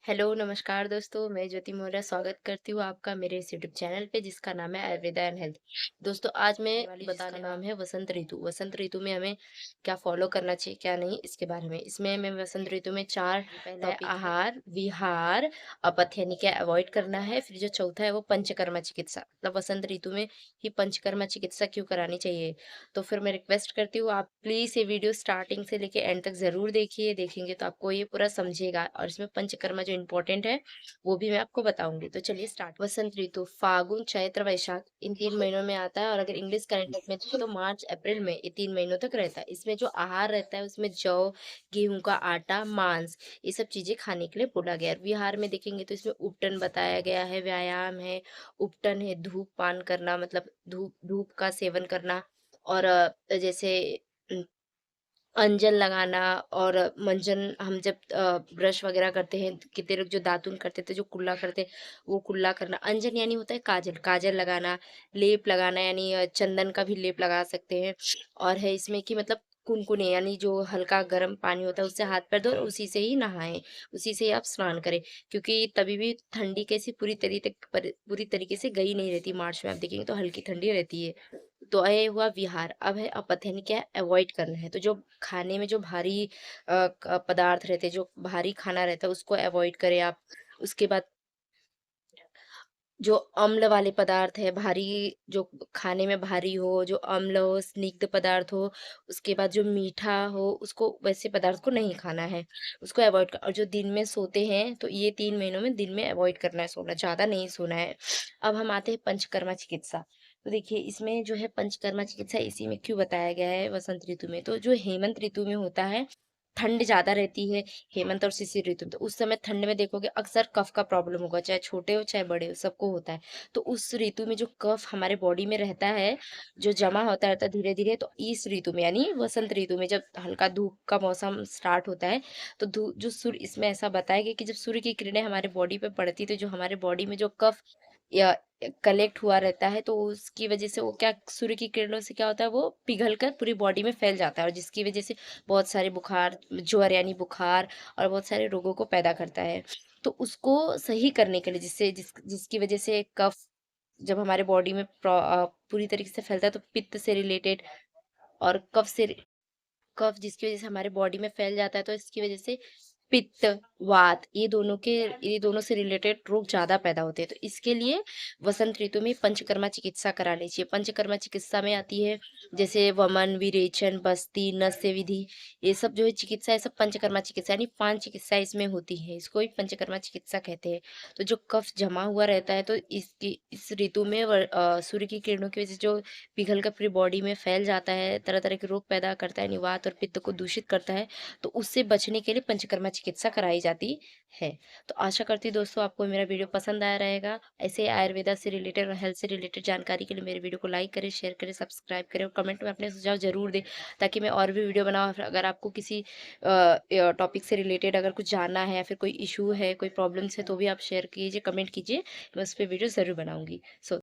Hello, नमस्कार दोस्तों, मैं ज्योति मौर्य स्वागत करती हूँ आपका मेरे इस यूट्यूब चैनल पे जिसका नाम है आयुर्वेदा एंड हेल्थ। दोस्तों आज मैं बताने नाम है वसंत ऋतु। वसंत ऋतु में हमें क्या फॉलो करना चाहिए, क्या नहीं इसके बारे में। इसमें मैं वसंत ऋतु में 4 पहला है आहार, विहार, अपथ्य यानी कि अवॉइड करना है। फिर जो चौथा है वो पंचकर्मा चिकित्सा। मतलब वसंत ऋतु में ही पंचकर्मा चिकित्सा क्यों करानी चाहिए। तो फिर मैं रिक्वेस्ट करती हूँ आप प्लीज़ ये वीडियो स्टार्टिंग से लेके एंड तक ज़रूर देखिए, देखेंगे तो आपको ये पूरा समझिएगा और इसमें पंचकर्मा जो इम्पोर्टेंट है, वो भी मैं आपको बताऊँगी। तो चलिए स्टार्ट। वसंत ऋतु फागुन, चैत्र, वैशाख इन 3 महीनों में आता है और अगर इंग्लिश कैलेंडर में देखें तो मार्च, अप्रैल, मई ये 3 महीनों तक रहता है। इसमें जो आहार रहता है उसमें जौ, गेहूँ का आटा, मांस ये सब चीज़ें खाने के लिए बोला गया है। विहार में देखेंगे तो इसमें उपटन बताया गया है, व्यायाम है, उपटन है, धूप-पान करना मतलब धूप धूप का सेवन करना और जैसे उम, अंजन लगाना और मंजन हम जब ब्रश वगैरह करते हैं, कितने लोग जो दातुन करते थे, जो कुल्ला करते, वो कुल्ला करना। अंजन यानी होता है काजल, काजल लगाना, लेप लगाना यानी चंदन का भी लेप लगा सकते हैं। और है इसमें कि मतलब कुनकुने यानी जो हल्का गर्म पानी होता है उससे हाथ पैर धो और उसी से ही नहाएँ, उसी से ही आप स्नान करें। क्योंकि तभी भी ठंडी कैसी पूरी तरीके से गई नहीं रहती, मार्च में आप देखेंगे तो हल्की ठंडी रहती है। तो ये हुआ विहार, अब है अपथ्य यानी क्या है अवॉइड करना है। तो जो खाने में जो भारी पदार्थ रहते हैं, जो भारी खाना रहता है उसको अवॉइड करें आप। उसके बाद जो अम्ल वाले पदार्थ है, भारी जो खाने में भारी हो, जो अम्ल हो, स्निग्ध पदार्थ हो, उसके बाद जो मीठा हो, उसको वैसे पदार्थ को नहीं खाना है, उसको अवॉइड और जो दिन में सोते हैं, तो ये 3 महीनों में दिन में अवॉइड करना है सोना, ज़्यादा नहीं सोना है। अब हम आते हैं पंचकर्मा चिकित्सा। तो देखिए इसमें जो है पंचकर्मा चिकित्सा इसी में क्यों बताया गया है वसंत ऋतु में। तो जो हेमंत ऋतु में होता है, ठंड ज़्यादा रहती है, हेमंत और शिशिर ऋतु में, तो उस समय ठंड में देखोगे अक्सर कफ का प्रॉब्लम होगा, चाहे छोटे हो चाहे बड़े हो, सबको होता है। तो उस ऋतु में जो कफ हमारे बॉडी में रहता है, जो जमा होता रहता है धीरे-धीरे, तो इस ऋतु में यानी वसंत ऋतु में जब हल्का धूप का मौसम स्टार्ट होता है, तो धू जो सूर्य इसमें ऐसा बताया गया कि जब सूर्य की किरणें हमारे बॉडी पे पड़ती है, तो जो हमारे बॉडी में जो कफ या कलेक्ट हुआ रहता है, तो उसकी वजह से वो क्या सूर्य की किरणों से क्या होता है, वो पिघल कर पूरी बॉडी में फैल जाता है और जिसकी वजह से बहुत सारे बुखार, ज्वर यानी बुखार और बहुत सारे रोगों को पैदा करता है। तो उसको सही करने के लिए जिसकी वजह से कफ जब हमारे बॉडी में पूरी तरीके से फैलता है तो पित्त से रिलेटेड और कफ जिसकी वजह से हमारे बॉडी में फैल जाता है तो इसकी वजह से पित्त, वात ये दोनों से रिलेटेड रोग ज़्यादा पैदा होते हैं। तो इसके लिए वसंत ऋतु में पंचकर्मा चिकित्सा करानी चाहिए। पंचकर्मा चिकित्सा में आती है जैसे वमन, विरेचन, बस्ती, नस्य विधि ये सब जो है चिकित्सा है सब पंचकर्मा चिकित्सा यानी 5 चिकित्साएँ इसमें होती हैं। इसको ही पंचकर्मा चिकित्सा कहते हैं। तो जो कफ जमा हुआ रहता है तो इस ऋतु में सूर्य की किरणों की वजह से जो पिघल कर पूरी बॉडी में फैल जाता है, तरह-तरह के रोग पैदा करता है, निवात और पित्त को दूषित करता है, तो उससे बचने के लिए पंचकर्मा चिकित्सा कराई जाती है। तो आशा करती हूँ दोस्तों आपको मेरा वीडियो पसंद आया रहेगा। ऐसे ही आयुर्वेदा से रिलेटेड और हेल्थ से रिलेटेड जानकारी के लिए मेरे वीडियो को लाइक करें, शेयर करें, सब्सक्राइब करें और कमेंट में अपने सुझाव ज़रूर दें, ताकि मैं और भी वीडियो बनाऊँ। फिर अगर आपको किसी टॉपिक से रिलेटेड अगर कुछ जानना है या फिर कोई इश्यू है, कोई प्रॉब्लम्स है, तो भी आप शेयर कीजिए, कमेंट कीजिए, मैं उस पे वीडियो ज़रूर बनाऊँगी। सो